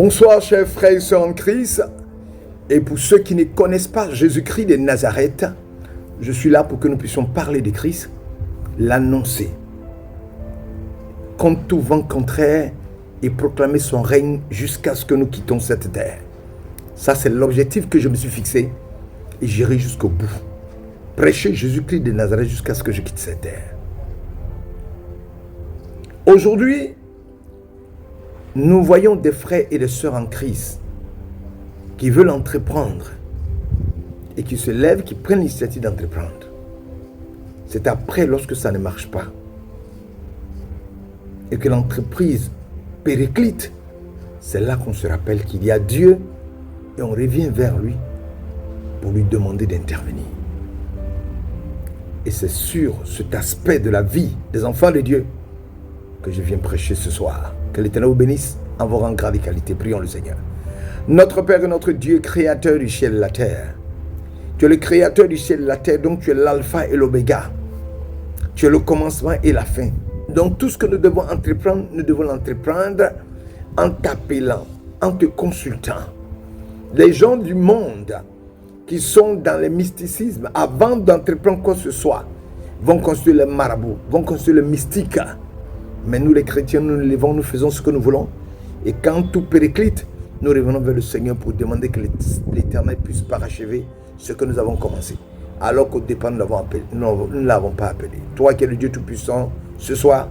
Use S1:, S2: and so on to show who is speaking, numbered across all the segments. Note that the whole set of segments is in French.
S1: Bonsoir chers frères et sœurs en Christ. Et pour ceux qui ne connaissent pas Jésus-Christ de Nazareth, je suis là pour que nous puissions parler de Christ, l'annoncer contre tout vent contraire et proclamer son règne jusqu'à ce que nous quittions cette terre. Ça, c'est l'objectif que je me suis fixé et j'irai jusqu'au bout. Prêcher Jésus-Christ de Nazareth jusqu'à ce que je quitte cette terre. Aujourd'hui, nous voyons des frères et des sœurs en Christ qui veulent entreprendre et qui se lèvent, qui prennent l'initiative d'entreprendre. C'est après, lorsque ça ne marche pas, et que l'entreprise périclite, c'est là qu'on se rappelle qu'il y a Dieu et on revient vers lui pour lui demander d'intervenir. Et c'est sur cet aspect de la vie des enfants de Dieu que je viens prêcher ce soir. Que l'Éternel vous bénisse en vos rangs grades et qualités. Prions le Seigneur. Notre Père et notre Dieu, créateur du ciel et de la terre. Tu es le créateur du ciel et de la terre, donc tu es l'alpha et l'oméga. Tu es le commencement et la fin. Donc tout ce que nous devons entreprendre, nous devons l'entreprendre en t'appelant, en te consultant. Les gens du monde qui sont dans le mysticisme, avant d'entreprendre quoi que ce soit, vont construire le marabout, vont construire le mystique. Mais nous les chrétiens, nous nous levons, nous faisons ce que nous voulons. Et quand tout périclite, nous revenons vers le Seigneur pour demander que l'Éternel puisse parachever ce que nous avons commencé. Alors qu'au départ, nous ne l'avons pas appelé. Toi qui es le Dieu Tout-Puissant, ce soir,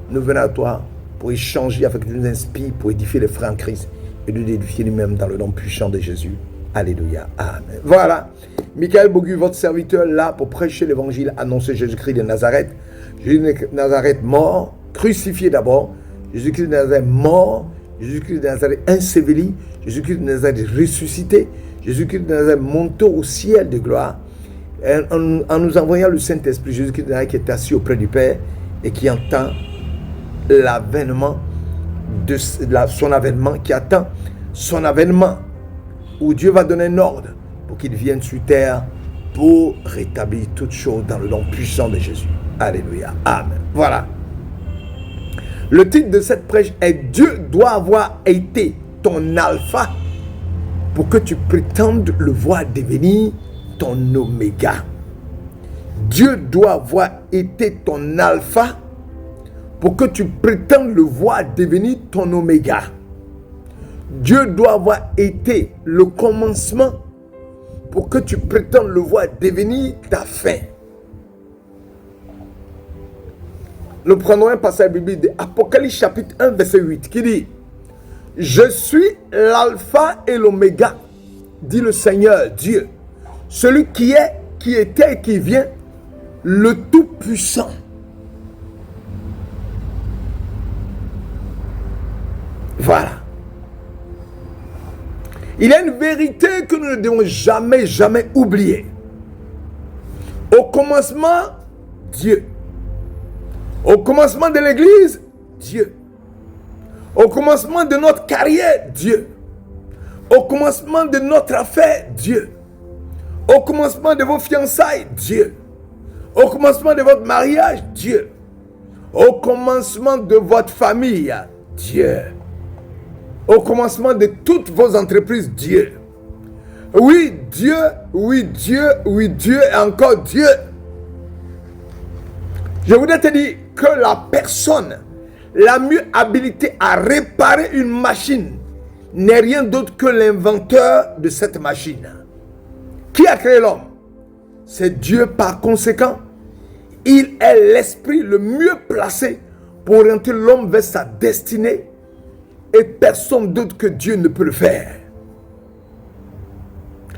S1: nous venons à toi pour échanger afin que tu nous inspires, pour édifier les frères en Christ et nous édifier nous-mêmes dans le nom puissant de Jésus. Alléluia. Amen. Voilà. Michael Bogu, votre serviteur, là pour prêcher l'évangile, annoncer Jésus-Christ de Nazareth. Jésus-Christ de Nazareth mort, crucifié d'abord. Jésus-Christ de Nazareth mort. Jésus-Christ de Nazareth enseveli. Jésus-Christ de Nazareth ressuscité. Jésus-Christ de Nazareth monté au ciel de gloire. En nous envoyant le Saint-Esprit, Jésus-Christ de Nazareth qui est assis auprès du Père et qui entend l'avènement de son avènement, qui attend son avènement, où Dieu va donner un ordre pour qu'il vienne sur terre pour rétablir toutes choses dans le nom puissant de Jésus. Alléluia. Amen. Voilà. Le titre de cette prêche est « Dieu doit avoir été ton alpha pour que tu prétendes le voir devenir ton oméga. » Dieu doit avoir été ton alpha pour que tu prétendes le voir devenir ton oméga. Dieu doit avoir été le commencement pour que tu prétendes le voir devenir ta fin. Nous prenons un passage biblique de Apocalypse chapitre 1 verset 8 qui dit « Je suis l'alpha et l'oméga, dit le Seigneur Dieu, celui qui est, qui était et qui vient, le Tout-Puissant. » Voilà. Il y a une vérité que nous ne devons jamais, jamais oublier. Au commencement, Dieu. Au commencement de l'église, Dieu. Au commencement de notre carrière, Dieu. Au commencement de notre affaire, Dieu. Au commencement de vos fiançailles, Dieu. Au commencement de votre mariage, Dieu. Au commencement de votre famille, Dieu. Au commencement de toutes vos entreprises, Dieu. Oui, Dieu, oui, Dieu, oui, Dieu et encore Dieu. Je voudrais te dire que la personne la mieux habilitée à réparer une machine n'est rien d'autre que l'inventeur de cette machine. Qui a créé l'homme? C'est Dieu. Par conséquent, il est l'esprit le mieux placé pour orienter l'homme vers sa destinée. Et personne d'autre que Dieu ne peut le faire.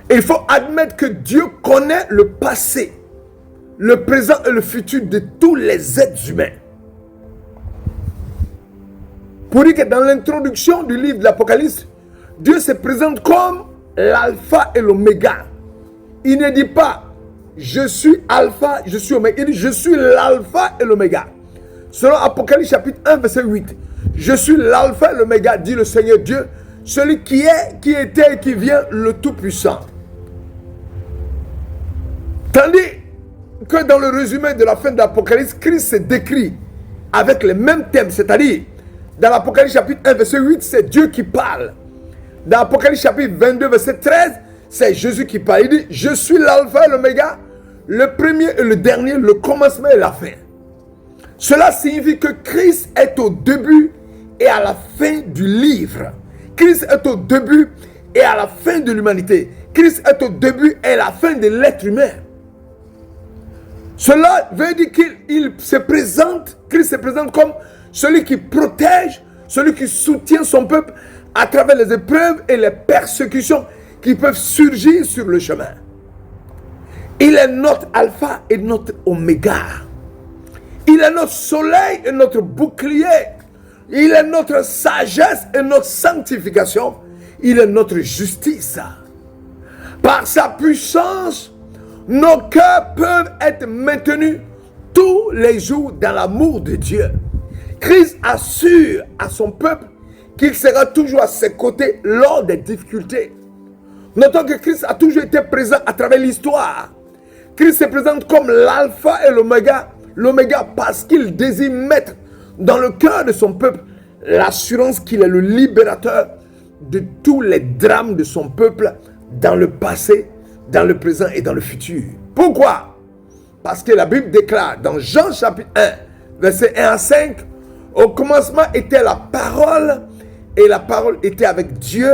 S1: Il faut admettre que Dieu connaît le passé, le présent et le futur de tous les êtres humains. Pour dire que dans l'introduction du livre de l'Apocalypse, Dieu se présente comme l'alpha et l'oméga. Il ne dit pas je suis alpha, je suis oméga. Il dit je suis l'alpha et l'oméga. Selon Apocalypse chapitre 1 verset 8. Je suis l'alpha et l'oméga, dit le Seigneur Dieu, celui qui est, qui était et qui vient, le Tout-Puissant. Tandis que dans le résumé de la fin de l'Apocalypse, Christ se décrit avec les mêmes thèmes, c'est-à-dire, dans l'Apocalypse chapitre 1 verset 8, c'est Dieu qui parle. Dans Apocalypse chapitre 22, verset 13, c'est Jésus qui parle. Il dit, je suis l'alpha et l'oméga, le premier et le dernier, le commencement et la fin. Cela signifie que Christ est au début et à la fin du livre. Christ est au début et à la fin de l'humanité. Christ est au début et à la fin de l'être humain. Cela veut dire qu'il se présente, Christ se présente comme celui qui protège, celui qui soutient son peuple à travers les épreuves et les persécutions qui peuvent surgir sur le chemin. Il est notre alpha et notre oméga. Il est notre soleil et notre bouclier. Il est notre sagesse et notre sanctification. Il est notre justice. Par sa puissance, nos cœurs peuvent être maintenus tous les jours dans l'amour de Dieu. Christ assure à son peuple qu'il sera toujours à ses côtés lors des difficultés. Notons que Christ a toujours été présent à travers l'histoire. Christ se présente comme l'alpha et l'oméga parce qu'il désire mettre dans le cœur de son peuple l'assurance qu'il est le libérateur de tous les drames de son peuple dans le passé, dans le présent et dans le futur. Pourquoi? Parce que la Bible déclare dans Jean chapitre 1, verset 1 à 5, au commencement était la parole, et la parole était avec Dieu,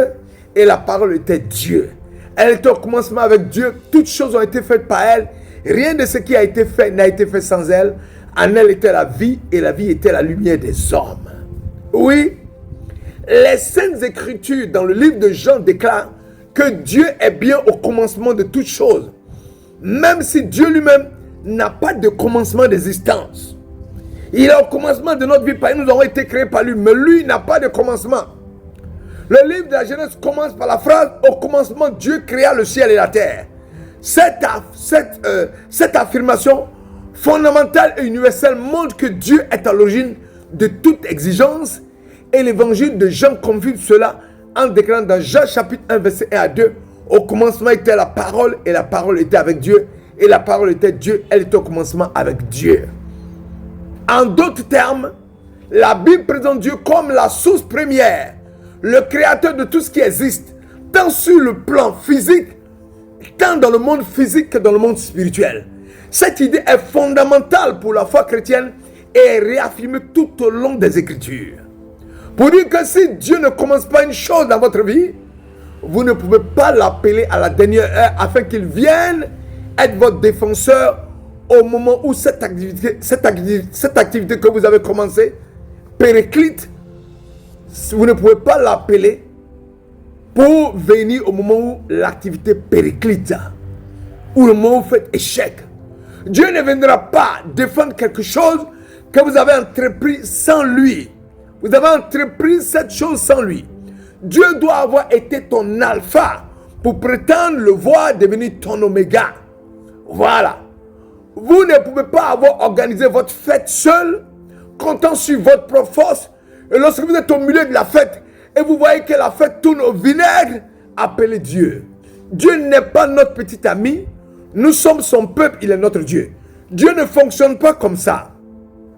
S1: et la parole était Dieu. Elle était au commencement avec Dieu, toutes choses ont été faites par elle, rien de ce qui a été fait n'a été fait sans elle. En elle était la vie, et la vie était la lumière des hommes. Oui, les Saintes Écritures dans le livre de Jean déclarent que Dieu est bien au commencement de toutes choses, même si Dieu lui-même n'a pas de commencement d'existence. Il est au commencement de notre vie, parce que nous avons été créés par lui, mais lui n'a pas de commencement. Le livre de la Genèse commence par la phrase « Au commencement, Dieu créa le ciel et la terre ». Cette affirmation fondamentale et universelle montre que Dieu est à l'origine de toute exigence, et l'évangile de Jean confirme cela en déclarant dans Jean chapitre 1 verset 1 à 2, au commencement était la parole, et la parole était avec Dieu, et la parole était Dieu, elle était au commencement avec Dieu. En d'autres termes, la Bible présente Dieu comme la source première, le créateur de tout ce qui existe, tant sur le plan physique, tant dans le monde physique que dans le monde spirituel. Cette idée est fondamentale pour la foi chrétienne et est réaffirmée tout au long des Écritures. Pour dire que si Dieu ne commence pas une chose dans votre vie, vous ne pouvez pas l'appeler à la dernière heure afin qu'il vienne être votre défenseur au moment où cette activité que vous avez commencée périclite. Vous ne pouvez pas l'appeler pour venir au moment où l'activité périclite, ou le moment où vous faites échec. Dieu ne viendra pas défendre quelque chose que vous avez entrepris sans lui. Vous avez entrepris cette chose sans lui. Dieu doit avoir été ton alpha pour prétendre le voir devenir ton oméga. Voilà. Vous ne pouvez pas avoir organisé votre fête seul, comptant sur votre propre force. Et lorsque vous êtes au milieu de la fête et vous voyez que la fête tourne au vinaigre, appelez Dieu. Dieu n'est pas notre petit ami. Nous sommes son peuple, il est notre Dieu. Dieu ne fonctionne pas comme ça.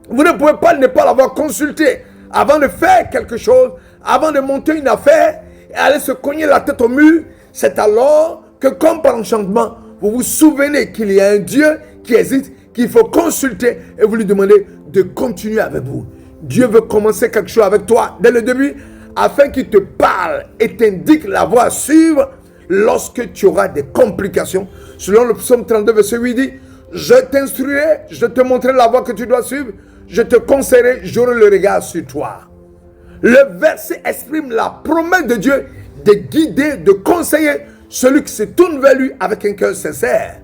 S1: Vous ne pouvez pas ne pas l'avoir consulté avant de faire quelque chose, avant de monter une affaire et aller se cogner la tête au mur. C'est alors que, comme par enchantement, vous vous souvenez qu'il y a un Dieu qui existe, qu'il faut consulter et vous lui demandez de continuer avec vous. Dieu veut commencer quelque chose avec toi dès le début afin qu'il te parle et t'indique la voie à suivre lorsque tu auras des complications. Selon le psaume 32, verset 8 dit, je t'instruirai, je te montrerai la voie que tu dois suivre, je te conseillerai, j'aurai le regard sur toi. Le verset exprime la promesse de Dieu de guider, de conseiller celui qui se tourne vers lui avec un cœur sincère.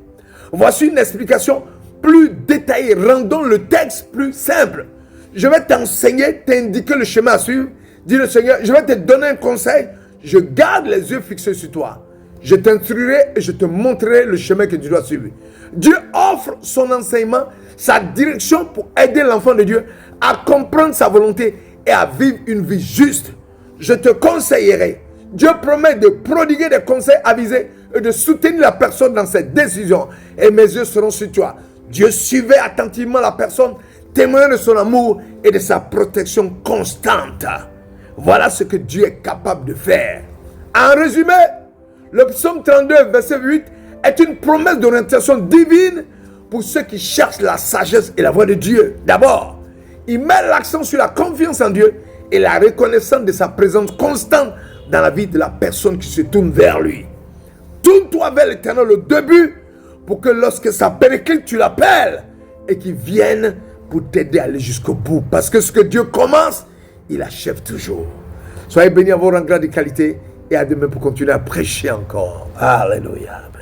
S1: Voici une explication plus détaillée, rendons le texte plus simple. Je vais t'enseigner, t'indiquer le chemin à suivre. Dis le Seigneur, je vais te donner un conseil. Je garde les yeux fixés sur toi. Je t'instruirai et je te montrerai le chemin que tu dois suivre. Dieu offre son enseignement, sa direction pour aider l'enfant de Dieu à comprendre sa volonté et à vivre une vie juste. Je te conseillerai. Dieu promet de prodiguer des conseils avisés et de soutenir la personne dans ses décisions. Et mes yeux seront sur toi. Dieu suivait attentivement la personne, témoignant de son amour et de sa protection constante. Voilà ce que Dieu est capable de faire En résumé, le psaume 32, verset 8, est une promesse d'orientation divine pour ceux qui cherchent la sagesse et la voix de Dieu. D'abord, il met l'accent sur la confiance en Dieu et la reconnaissance de sa présence constante dans la vie de la personne qui se tourne vers lui. Tourne-toi vers l'Éternel au début pour que lorsque ça périclite, tu l'appelles et qu'il vienne pour t'aider à aller jusqu'au bout. Parce que ce que Dieu commence, il achève toujours. Soyez bénis à vos rangs de qualité et à demain pour continuer à prêcher encore. Alléluia.